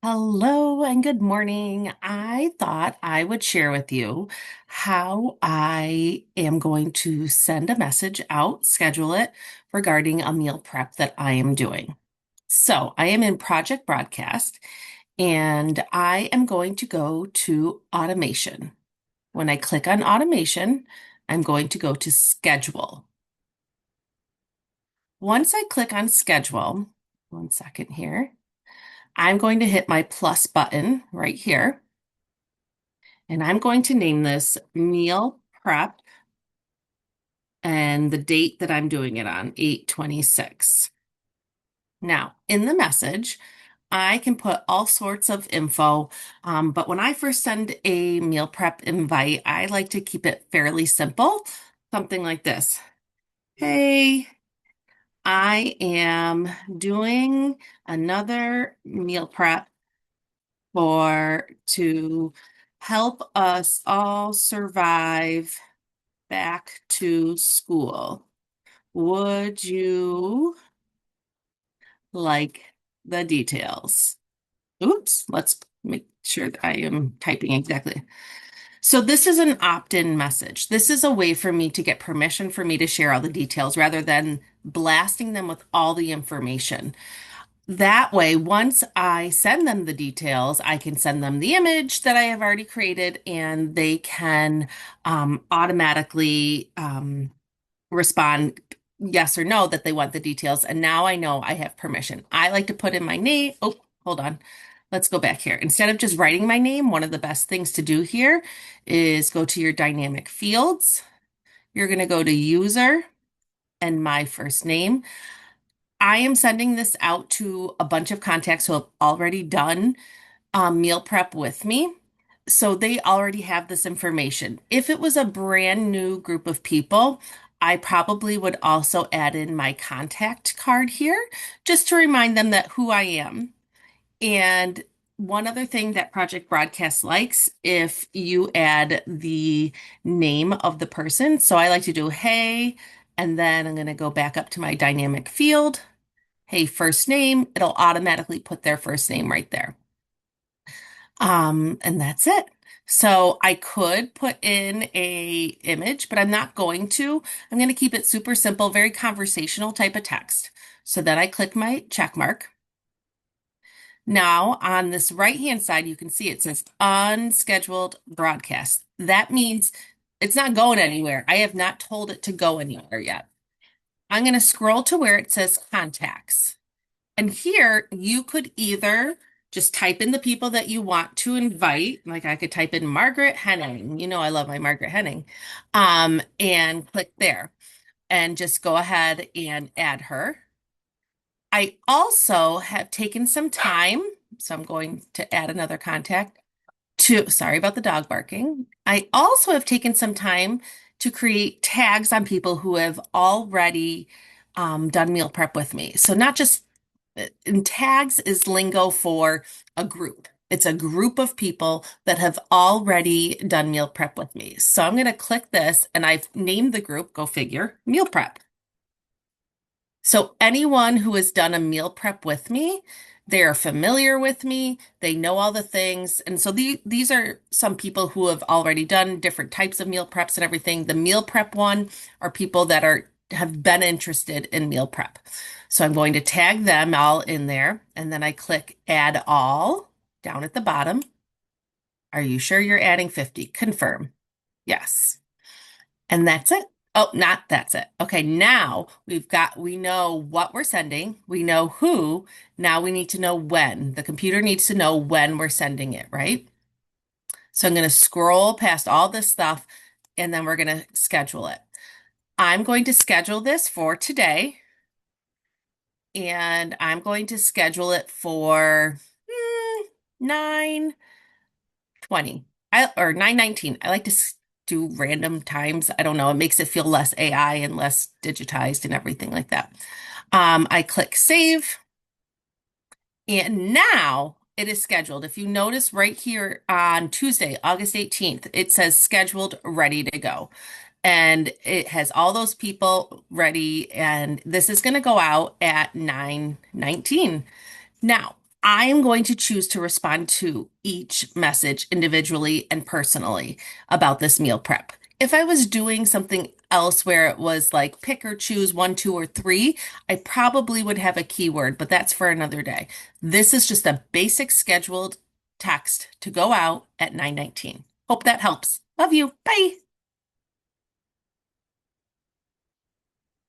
Hello and good morning. I thought I would share with you how I am going to send a message out, schedule it regarding a meal prep that I am doing. So I am in Project Broadcast and I am going to go to automation. When I click on automation, I'm going to go to schedule. Once I click on schedule, one second here, I'm going to hit my plus button right here. And I'm going to name this meal prep and the date that I'm doing it on, 8/26. Now, in the message, I can put all sorts of info, but when I first send a meal prep invite, I like to keep it fairly simple. Something like this. Hey, I am doing another meal prep for to help us all survive back to school. Would you like the details? Oops, let's make sure that I am typing exactly. So this is an opt-in message. This is a way for me to get permission for me to share all the details rather than blasting them with all the information. That way, once I send them the details, I can send them the image that I have already created and they can automatically respond yes or no that they want the details. And now I know I have permission. I like to put in my name. Oh, hold on. Let's go back here. Instead of just writing my name, one of the best things to do here is go to your dynamic fields. You're going to go to user and my first name. I am sending this out to a bunch of contacts who have already done meal prep with me. So they already have this information. If it was a brand new group of people, I probably would also add in my contact card here just to remind them that who I am. And one other thing that Project Broadcast likes, if you add the name of the person. So I like to do, hey, and then I'm going to go back up to my dynamic field. Hey, first name, it'll automatically put their first name right there. And that's it. So I could put in a image, but I'm not going to. I'm going to keep it super simple, very conversational type of text. So then I click my check mark. Now on this right-hand side, you can see it says unscheduled broadcast. That means it's not going anywhere. I have not told it to go anywhere yet. I'm going to scroll to where it says contacts. And here you could either just type in the people that you want to invite. Like I could type in Margaret Henning. You know, I love my Margaret Henning. And click there and just go ahead and add her. I also have taken some time, so I'm going to add another contact sorry about the dog barking. I also have taken some time to create tags on people who have already done meal prep with me. So not just, and tags is lingo for a group. It's a group of people that have already done meal prep with me. So I'm going to click this and I've named the group, go figure, meal prep. So anyone who has done a meal prep with me, they are familiar with me, they know all the things. And so these are some people who have already done different types of meal preps and everything. The meal prep one are people that have been interested in meal prep. So I'm going to tag them all in there and then I click add all down at the bottom. Are you sure you're adding 50? Confirm. Yes. And that's it. Oh, not that's it. Okay, now we know what we're sending. We know who. Now we need to know when. The computer needs to know when we're sending it, right? So I'm going to scroll past all this stuff and then we're going to schedule it. I'm going to schedule this for today and I'm going to schedule it for 9:20 or 9:19. I like to do random times. I don't know. It makes it feel less AI and less digitized and everything like that. I click save, and now it is scheduled. If you notice right here on Tuesday, August 18th, it says scheduled, ready to go. And it has all those people ready, and this is going to go out at 9:19. Now, I am going to choose to respond to each message individually and personally about this meal prep. If I was doing something else where it was like pick or choose one, two, or three, I probably would have a keyword, but that's for another day. This is just a basic scheduled text to go out at 9:19. Hope that helps. Love you. Bye.